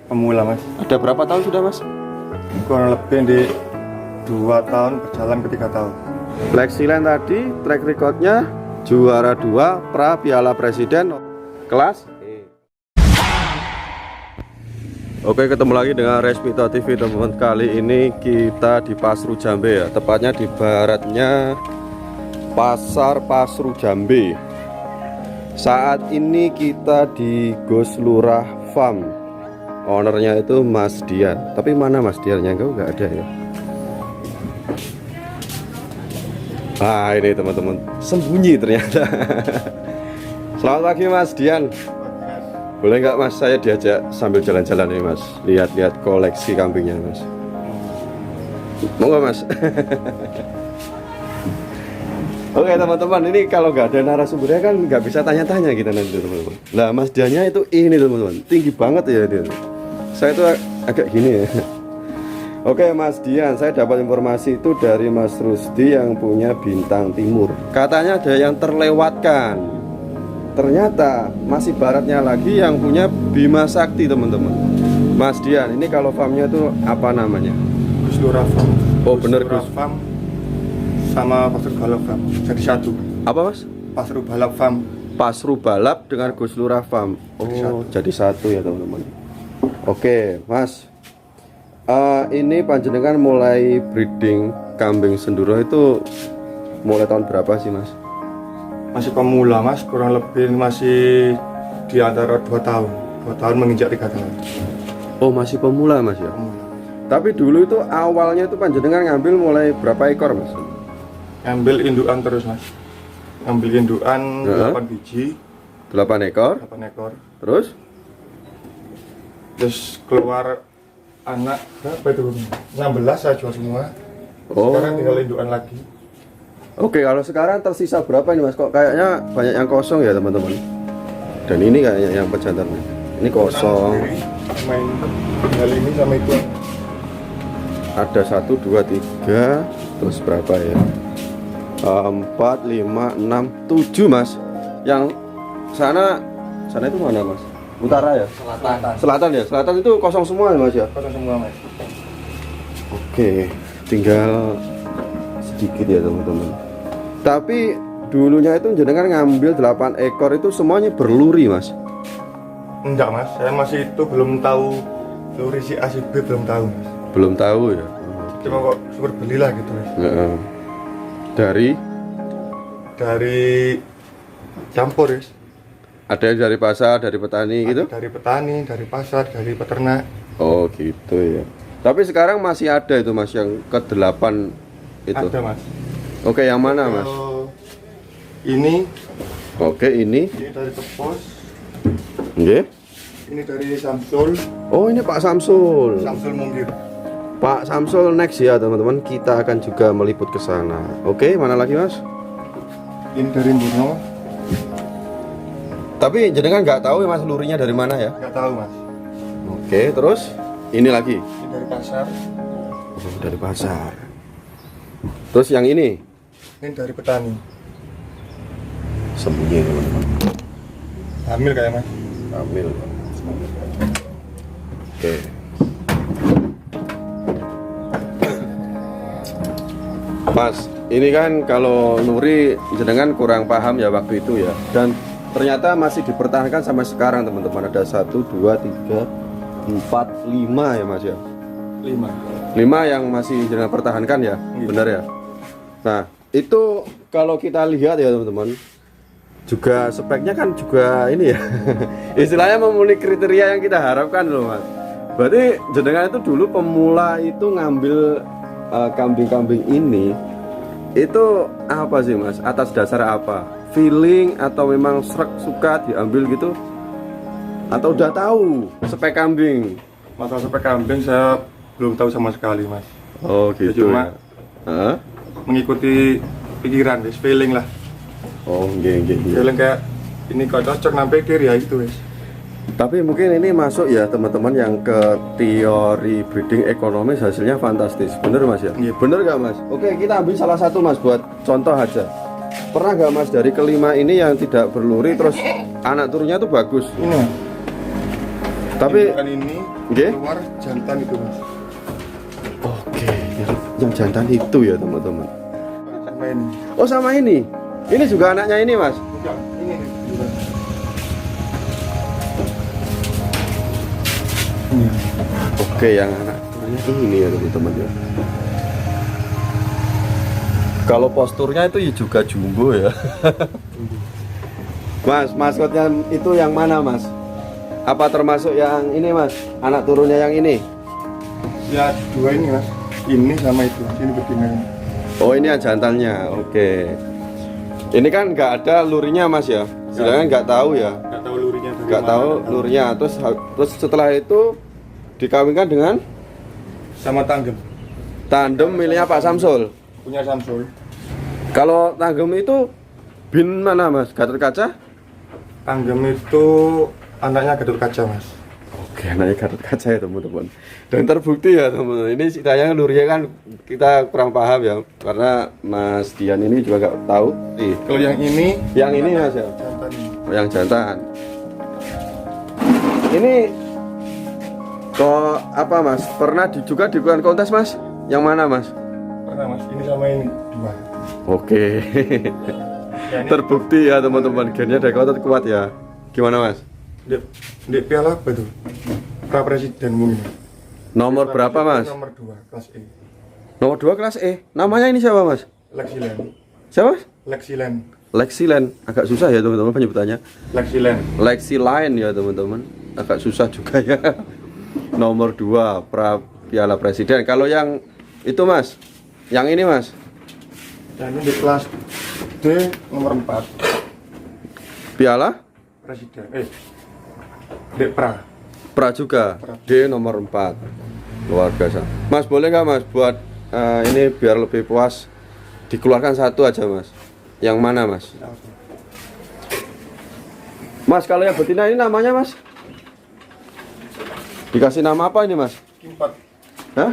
Pemula mas. Ada berapa tahun sudah mas? Kurang lebih di 2 tahun berjalan ke 3 tahun. Lexiland tadi track recordnya juara 2 pra Piala Presiden kelas E. Oke, ketemu lagi dengan Resmito TV teman-teman. Kali ini kita di Pasru Jambe ya, tepatnya di baratnya Pasar Pasru Jambe. Saat ini kita di Goslurah Farm. Ownernya itu Mas Dian. Tapi mana Mas Diannya? Enggak ada ya. Ah, ini teman-teman, sembunyi ternyata. Selamat pagi Mas Dian. Boleh nggak Mas, saya diajak sambil jalan-jalan nih Mas, lihat-lihat koleksi kambingnya Mas. Mau nggak Mas? Oke teman-teman, ini kalau nggak ada narasumbernya kan nggak bisa tanya-tanya kita nanti teman-teman. Nah Mas Diannya itu ini teman-teman, tinggi banget ya dia. Saya tuh agak gini ya. Oke Mas Dian, saya dapat informasi itu dari Mas Rusdi yang punya Bintang Timur. Katanya ada yang terlewatkan. Ternyata masih baratnya lagi yang punya Bima Sakti teman-teman. Mas Dian, ini kalau farmnya itu apa namanya? Goslurah Farm. Oh bener Goslurah Gus. Farm sama Pasru Balap Farm jadi satu. Apa Mas? Pasru Balap Farm. Pasru Balap dengan Goslurah Farm. Oh jadi satu ya teman-teman. Oke Mas, ini panjenengan mulai breeding kambing Senduro itu mulai tahun berapa sih Mas? Masih pemula mas, kurang lebih masih di antara 2 tahun. 2 tahun menginjak 3 tahun. Oh masih pemula Mas ya? Pemula. Tapi dulu itu awalnya itu panjenengan ngambil mulai berapa ekor Mas? Ngambil indukan terus mas. Ngambil indukan Ya. 8 biji, 8 ekor. 8 ekor. Terus Keluar anak berapa itu? 16 saya jual semua. Oh. Sekarang tinggal indukan lagi. Oke, kalau sekarang tersisa berapa ini Mas? Kok kayaknya banyak yang kosong ya teman-teman. Dan ini kayaknya yang pejantannya. Ini kosong. Main tinggal ini sama itu. Ada 1, 2, 3. Terus berapa ya? 4, 5, 6, 7 Mas. Yang sana itu mana Mas? Utara ya? Selatan ya? Selatan itu kosong semua ya Mas ya? Kosong semua mas. Oke, tinggal sedikit ya teman-teman. Tapi dulunya itu jenengan ngambil 8 ekor itu semuanya berluri Mas? Enggak mas, saya masih itu belum tahu luri si A si B belum tahu mas. Belum tahu ya? Cuma kok syukur belilah gitu mas. Heeh. Dari Campur ya. ada yang dari pasar, dari petani gitu? Dari petani, dari pasar, dari peternak. Oh gitu ya. Tapi sekarang masih ada itu Mas yang ke-8 itu? Ada mas. Oke, yang mana Mas? Kalau ini Oke, ini dari Tepos. nggih. Ini dari Samsul. Oh, ini Pak Samsul. Samsul Munggir. Pak Samsul next ya teman-teman, kita akan juga meliput ke sana. Oke, mana lagi Mas? Ini dari Burno. Tapi jenengan nggak tahu ya Mas lurinya dari mana ya? Nggak tahu mas. Oke, terus ini lagi. Ini dari pasar. Oh, dari pasar. Terus yang ini Ini dari petani. sembunyi teman-teman. Hamil kayak mas. Ambil. Oke. Mas, ini kan kalau Nuri jenengan kurang paham ya waktu itu ya. Dan ternyata masih dipertahankan sampai sekarang teman-teman. Ada 1, 2, 3, 4, 5 ya Mas ya. 5. 5 yang masih jenengan pertahankan ya. Iya. Benar ya. Nah, itu kalau kita lihat ya teman-teman, juga speknya kan juga ini ya. Istilahnya memenuhi kriteria yang kita harapkan loh Mas. Berarti jenengan itu dulu pemula itu ngambil kambing-kambing ini itu apa sih Mas? Atas dasar apa? Feeling atau memang suka diambil gitu? Atau udah tahu spek kambing? Masalah spek kambing saya belum tahu sama sekali mas. Oh Ya, gitu cuma ya. Hah? mengikuti pikiran, wis feeling lah. Oh nggih. Feeling kayak ini kok cocok nang pikir ya itu wis. Tapi mungkin ini masuk ya teman-teman yang ke teori breeding ekonomis, hasilnya fantastis. Bener Mas ya? Iya. Bener gak Mas? Oke, kita ambil salah satu Mas buat contoh aja. Pernah gak Mas dari kelima ini yang tidak berluri terus anak turunnya tuh bagus? Ini Tapi indukan ini Nggih? Keluar jantan itu mas. Oke, yang jantan itu ya teman-teman. Sama ini. Oh sama ini. Ini juga anaknya ini mas. Enggak, ini nih. Ini. Oke, yang anaknya ini ya teman-teman ya. Kalau posturnya itu ya juga jumbo ya. Mas, maskotnya itu yang mana mas? Apa termasuk yang ini mas? Anak turunnya yang ini? Ya dua ini mas. Ini sama itu. Ini betina. Oh ini yang jantannya, oke. Ini kan nggak ada lurinya mas ya? Sedangkan nggak tahu ya? Nggak tahu lurinya. Nggak tahu lurinya. Terus setelah itu dikawinkan dengan Sama tanggem. tandem miliknya Pak Samsul. Punya Samsul. Kalau tanggem itu bin mana mas? Gatot Kaca? Tanggem itu anaknya Gatot Kaca mas. Oke, anaknya Gatot Kaca ya teman-teman. Dan terbukti ya teman-teman. Ini ceritanya lurinya kan kita kurang paham ya, karena Mas Dian ini juga nggak tahu. Kalau yang ini Mas ya, jantan ini. oh, yang jantan. Ini kok apa mas? Pernah juga diikutan kontes mas? Yang mana mas? Pernah mas. Ini sama ini dua. Oke. Ya, ini Terbukti ya teman-teman, gennya dari kontes kuat ya. Gimana mas? di piala apa tuh? Pra Presiden mungkin. Nomor berapa mas? Nomor 2 kelas E. Nomor 2 kelas E. Namanya ini siapa mas? Lexilen. Siapa? Lexilen. Lexilen. Agak susah ya teman-teman penyebutannya. Lexilen. Lexilen ya teman-teman. Agak susah juga ya. Nomor 2 pra piala presiden. Kalau yang itu mas, yang ini mas, Dan ini di kelas D nomor 4 piala Presiden. D pra. pra juga. D nomor 4. Luar biasa. Mas boleh nggak mas buat ini biar lebih puas dikeluarkan satu aja mas. Yang mana mas? Mas kalau yang betina ini namanya mas? Dikasih nama apa ini mas? Kimpat. Hah?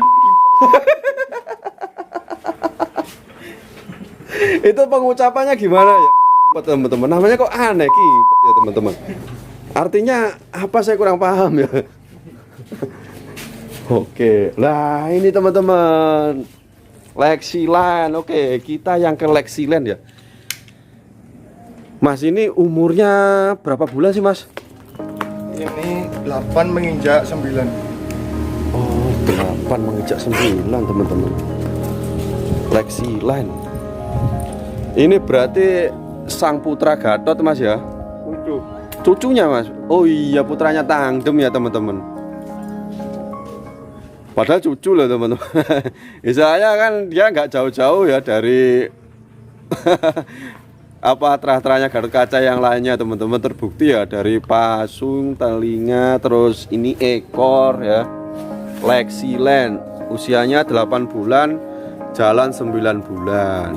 Itu pengucapannya gimana ya? Teman-teman, namanya kok aneh Kimpat ya teman-teman. Artinya apa saya kurang paham ya. Oke, lah ini teman-teman Lexilen. Oke, kita yang ke Lexilen ya. Mas ini umurnya berapa bulan sih mas? Ini 8 menginjak 9. Oh, 8 menginjak 9 teman-teman. Lexilen. Ini berarti sang putra Gatot mas ya? Untuk Cucunya mas? Oh iya putranya tandem ya teman-teman. Padahal cucu loh teman-teman. Misalnya kan dia nggak jauh-jauh ya dari apa terah-terahnya Gatot Kaca yang lainnya teman-teman. Terbukti ya dari pasung, telinga, terus ini ekor ya. Lexilen usianya 8 bulan, jalan 9 bulan.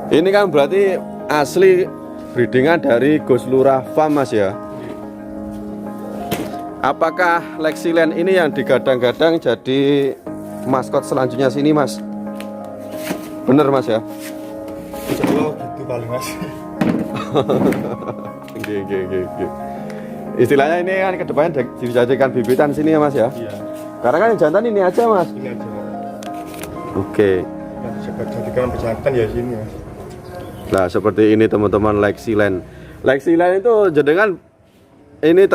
Ini kan berarti asli breedingan dari Gus Lurah Farm mas ya. Apakah Lexilen ini yang digadang-gadang jadi maskot selanjutnya sini mas? Bener mas ya? Jelo gitu paling mas. Oke. Istilahnya ini kan kedepannya dijadikan bibitan sini ya mas ya? Iya. Karena kan yang jantan ini aja mas. Ini aja. Oke. Yang jadikan pejantan ya sini mas. Nah seperti ini teman-teman Lexilen. Lexilen itu jenengan ini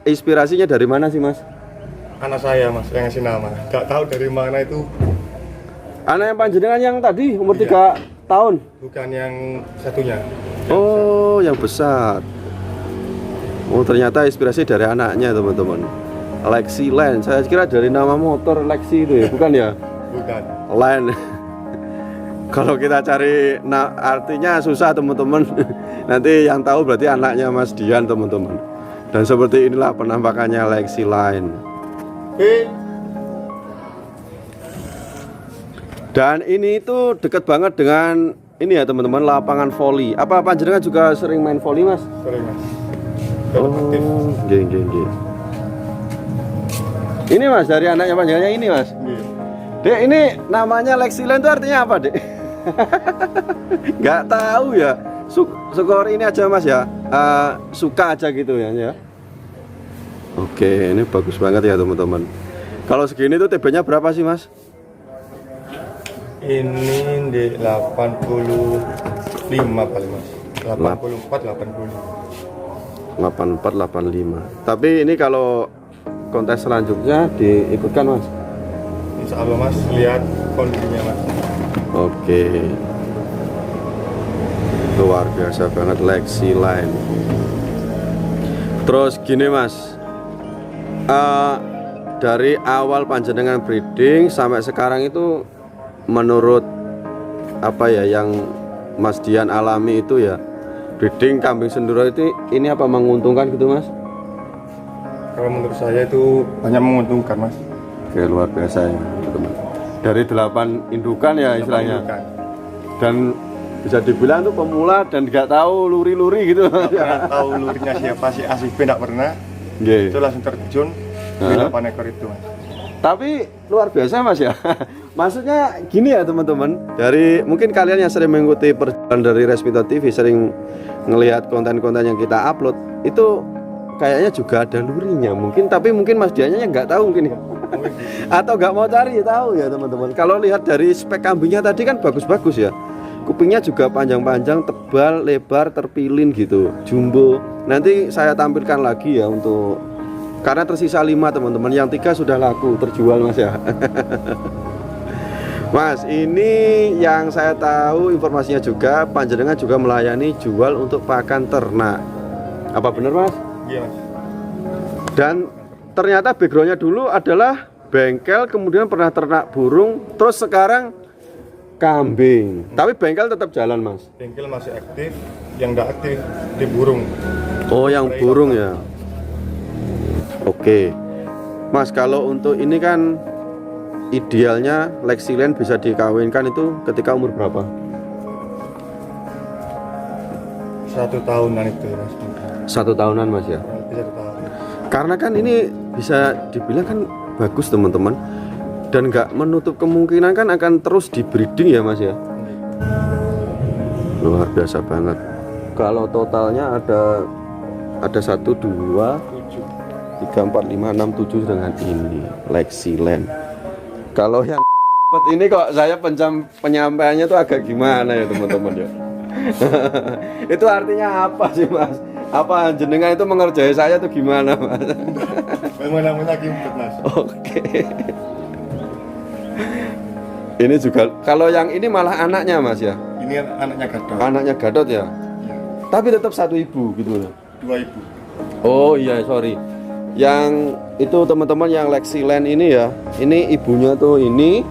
inspirasinya dari mana sih mas? Anak saya mas yang ngasih nama. Gak tahu dari mana itu. Anak yang panjenengan yang tadi umur Iya. 3 tahun? Bukan yang satunya. Oh yang besar. Oh ternyata inspirasi dari anaknya teman-teman. Lexilen. Saya kira dari nama motor Lexi itu ya, bukan ya? Bukan. Len. Kalau kita cari artinya susah teman-teman. Nanti yang tahu berarti anaknya Mas Dian teman-teman. Dan seperti inilah penampakannya Lexilen. Dan ini itu dekat banget dengan ini ya teman-teman, lapangan voli. Apa panjenengan juga sering main voli mas? Sering mas. Oh, geng. Ini mas dari anaknya panjenengan yang ini mas. Dek ini namanya Lexilen itu artinya apa dek? Nggak tahu ya. Syukur ini aja mas ya. Suka aja gitu ya. Oke, ini bagus banget ya teman-teman. Kalau segini tuh TB-nya berapa sih Mas? Ini di 85 paling mas. 84 85. 8485. Tapi ini kalau kontes selanjutnya diikutkan Mas? Insya Allah mas, lihat kondisinya mas. Oke, luar biasa banget Lexi Line. Terus gini Mas, dari awal panjenengan breeding sampai sekarang itu menurut apa ya yang Mas Dian alami itu ya, breeding kambing senduro itu ini apa menguntungkan gitu Mas? Kalau menurut saya itu banyak menguntungkan mas. Oke, luar biasa ya teman-teman. Dari 8 indukan ya istilahnya. Menguntungkan. Dan bisa dibilang tuh pemula dan nggak tahu luri-luri gitu. Nggak pernah tahu lurinya siapa, si ACB nggak pernah. Nggih. Itu langsung terjun di 8 ekor itu mas. Tapi luar biasa Mas ya. Maksudnya gini ya teman-teman. Dari mungkin kalian yang sering mengikuti perjalanan dari Resmito TV, sering ngelihat konten-konten yang kita upload, itu kayaknya juga ada lurinya mungkin. Tapi mungkin Mas Dianya yang nggak tahu mungkin ya. Atau nggak mau cari tahu ya teman-teman. Kalau lihat dari spek kambingnya tadi kan bagus-bagus ya. Kupingnya juga panjang-panjang, tebal, lebar, terpilin gitu, jumbo. Nanti saya tampilkan lagi ya untuk, karena tersisa 5 teman-teman, yang 3 sudah laku terjual Mas ya. Mas, ini yang saya tahu informasinya juga panjenengan juga melayani jual untuk pakan ternak. Apa benar Mas? Iya mas. Dan ternyata backgroundnya dulu adalah bengkel, kemudian pernah ternak burung, terus sekarang kambing. Tapi bengkel tetap jalan Mas. Bengkel masih aktif, yang nggak aktif di burung. Oh, yang burung ya. Oke, Mas, kalau untuk ini kan idealnya Lexiland bisa dikawinkan itu ketika umur berapa? 1 tahunan itu mas. 1 tahunan Mas ya. Kurang lebih 1 tahun. Karena kan ini bisa dibilang kan bagus teman-teman, dan nggak menutup kemungkinan kan akan terus di breeding ya Mas ya. Luar biasa banget. Kalau totalnya ada 1, 2, 3, 4, 5, 6, 7 dengan ini Lexiland. Kalau yang ini kok saya penyampaiannya tuh agak gimana ya teman-teman ya. Itu artinya apa sih Mas? Apa jenengan itu mengerjai saya tuh gimana Mas? Memang namanya gimpet mas. Oke. Ini juga kalau yang ini malah anaknya Mas ya. Ini anaknya Gadot. Anaknya Gadot ya. Iya. Tapi tetap 1 ibu gitu loh. 2 ibu. Oh iya, sorry. Yang itu teman-teman yang Lexiland ini ya. Ini ibunya tuh ini.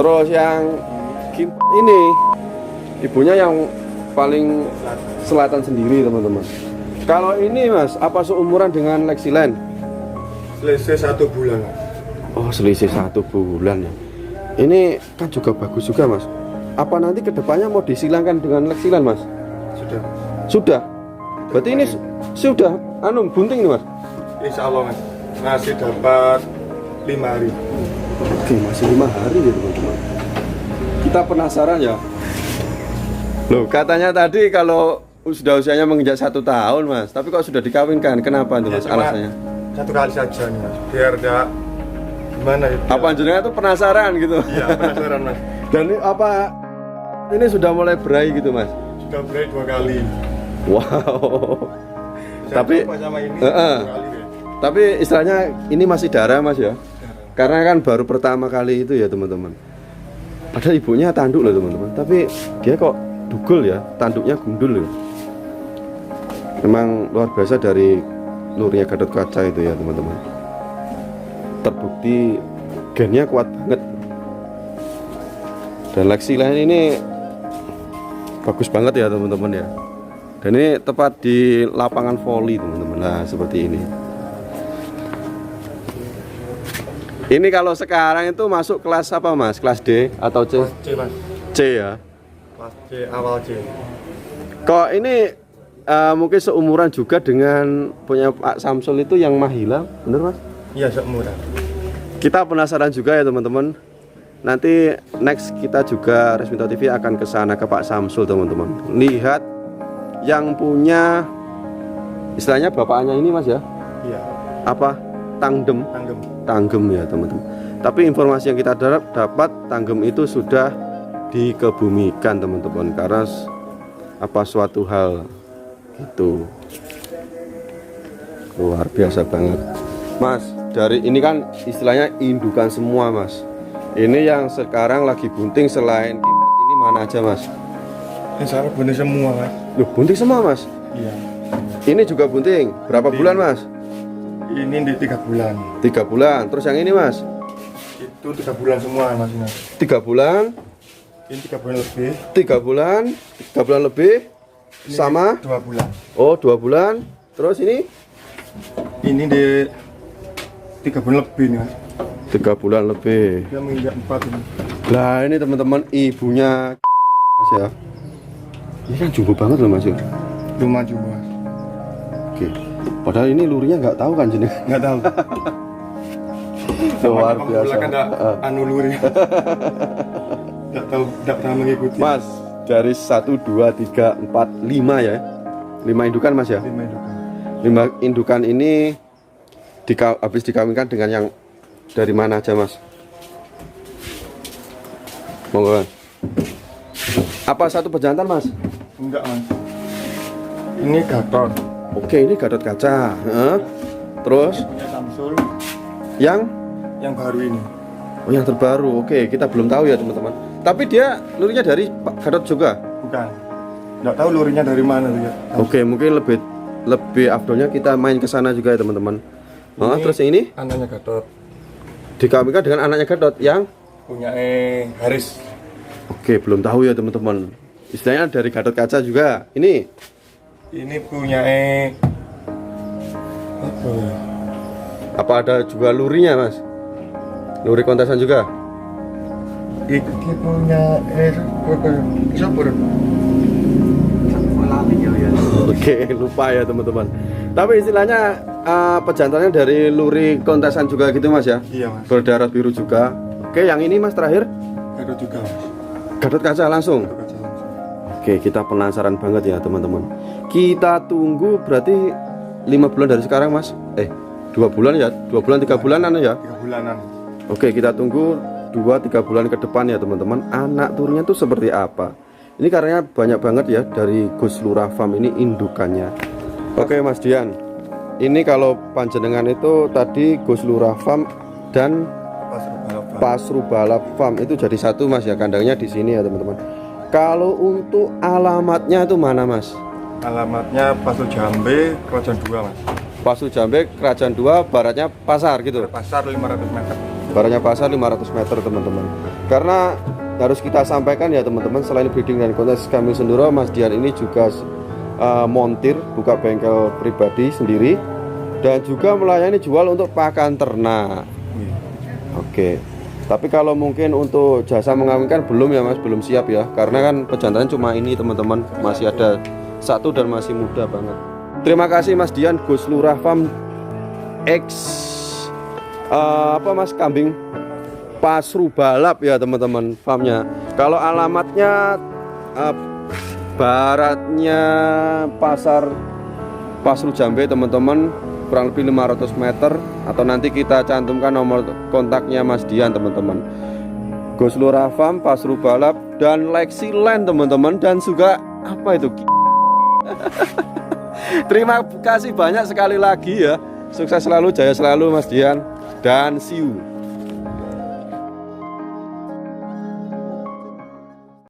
Terus yang ini ibunya yang paling selatan sendiri teman-teman. Kalau ini Mas, apa seumuran dengan Lexiland? Selesai 1 bulan mas. Oh, selisih 1 bulan ya. Ini kan juga bagus juga Mas. Apa nanti kedepannya mau disilangkan dengan Lexiland Mas? Sudah. Sudah. Berarti ini sudah bunting nih Mas. Insya Allah mas. Masih dapat 5 hari. Oke, masih 5 hari ya teman-teman. Kita penasaran ya. Loh, katanya tadi kalau sudah usianya menginjak 1 tahun Mas, tapi kok sudah dikawinkan? Kenapa tuh Mas? Ya, cuma Alasannya? 1 kali saja nih mas. Biar enggak gimana ya. Apa jenengan tuh penasaran gitu? Iya penasaran mas. Dan ini apa? Ini sudah mulai berai gitu Mas? Sudah beli 2 kali. Wow. Saya Tapi coba sama ini 2 kali deh. tapi istilahnya ini masih darah Mas ya? Karena kan baru pertama kali itu ya teman-teman. Padahal ibunya tanduk loh teman-teman. Tapi dia kok dugul ya, tanduknya gundul loh. Memang luar biasa dari lurinya Gatot Kaca itu ya teman-teman. Terbukti gennya kuat banget. Dan Lexiland ini bagus banget ya teman-teman ya. Dan ini tepat di lapangan voli teman-teman. Nah seperti ini. Ini kalau sekarang itu masuk kelas apa Mas? Kelas D atau C? Kelas C mas. C ya. Kelas C awal C. Kok ini mungkin seumuran juga dengan punya Pak Samsul itu yang Mahila, bener Mas? Iya seumuran. Kita penasaran juga ya teman-teman. Nanti next kita juga Resmito TV akan ke sana ke Pak Samsul teman-teman. Lihat yang punya Istilahnya bapaknya ini mas ya, Iya, apa? Tangdem. tanggem. Tanggem ya teman-teman. Tapi informasi yang kita dapat Tanggem itu sudah dikebumikan teman-teman, karena apa suatu hal itu luar biasa banget mas. Dari ini kan istilahnya indukan semua mas. Ini yang sekarang lagi bunting selain ini mana aja mas? Ini salah bunting semua mas. Loh bunting semua mas? Iya. Ini juga bunting. Berapa bulan mas? Ini di 3 bulan. 3 bulan. Terus yang ini mas? Itu 3 bulan semua mas. 3 bulan. Ini 3 bulan lebih. 3 bulan. 3 bulan lebih. Ini Sama? 2 bulan. Oh 2 bulan. Terus ini? Ini di 3 bulan lebih nih mas. 3 bulan lebih. Dia menginjak 4 ini. Lah ini teman-teman ibunya mas ya. Ini kan jumbo banget loh mas ya. Lumayan juga mas. Oke. Padahal ini lurinya nggak tahu kan jeneng. Nggak tahu. Luar biasa. Kan anu luri. Nggak tahu, nggak pernah mengikuti. Mas dari 1, 2, 3, 4, 5 ya. 5 indukan mas ya. 5 indukan. 5 indukan ini habis dikawinkan dengan yang dari mana aja mas? Monggo. Apa satu pejantan mas? Enggak mas. Ini Gatot. Oke ini Gatot Kaca. Terus Ini Samsul yang baru ini. oh yang terbaru. Oke kita belum tahu ya teman-teman. Tapi dia lurinya dari Pak Gatot juga. Bukan. Nggak tahu lurinya dari mana ya. Oke mungkin lebih afdolnya kita main ke sana juga ya teman-teman. Ini Terus yang ini anaknya Gatot. dikawinkan dengan anaknya Gatot yang Punya Haris. oke belum tahu ya teman-teman. Istilahnya dari Gatot Kaca juga. Ini punya apa ya? Apa ada juga lurinya mas? Luri kontesan juga? Itu dia punya siapa? Oke lupa ya teman-teman. Tapi istilahnya pejantannya dari luri kontesan juga gitu mas ya? Iya mas. Berdarah biru juga. Oke yang ini mas terakhir Gatot juga mas. Gatot Kaca langsung. Gatot Kaca langsung. Oke kita penasaran banget ya teman-teman. Kita tunggu berarti 5 bulan dari sekarang mas. 2 bulan ya, 2 bulan 3 bulanan ya. 3 bulanan. Oke kita tunggu 2-3 bulan ke depan ya teman-teman. Anak turunnya tuh seperti apa? Ini karena banyak banget ya dari Gus Lurah Farm ini indukannya. Oke Mas Dian, ini kalau panjenengan itu tadi Gus Lurah Farm dan Pasrubalap Farm itu jadi satu mas ya, kandangnya di sini ya teman-teman. Kalau untuk alamatnya itu mana mas? Alamatnya Pasu Jambe, Kerajaan 2 mas. Pasu Jambe, Kerajaan 2, baratnya pasar gitu. Pasar 500 meter. Baratnya pasar 500 meter teman-teman. Karena harus kita sampaikan ya teman-teman, selain breeding dan kontes kambing senduro, Mas Dian ini juga montir, buka bengkel pribadi sendiri, dan juga melayani jual untuk pakan ternak. Oke. Tapi kalau mungkin untuk jasa mengawinkan belum ya mas, belum siap ya, karena kan pejantan cuma ini teman-teman, masih ada satu dan masih muda banget. Terima kasih Mas Dian, Gus Lurah Farm X kambing Pasrubalap ya teman-teman farmnya. Kalau alamatnya baratnya pasar Pasru Jambe teman-teman, kurang lebih 500 meter, atau nanti kita cantumkan nomor kontaknya Mas Dian teman-teman. Gus Lurah Farm Pasrubalap dan Lexiland teman-teman, dan juga apa itu? Terima kasih banyak sekali lagi ya. Sukses selalu, jaya selalu Mas Dian, dan see you.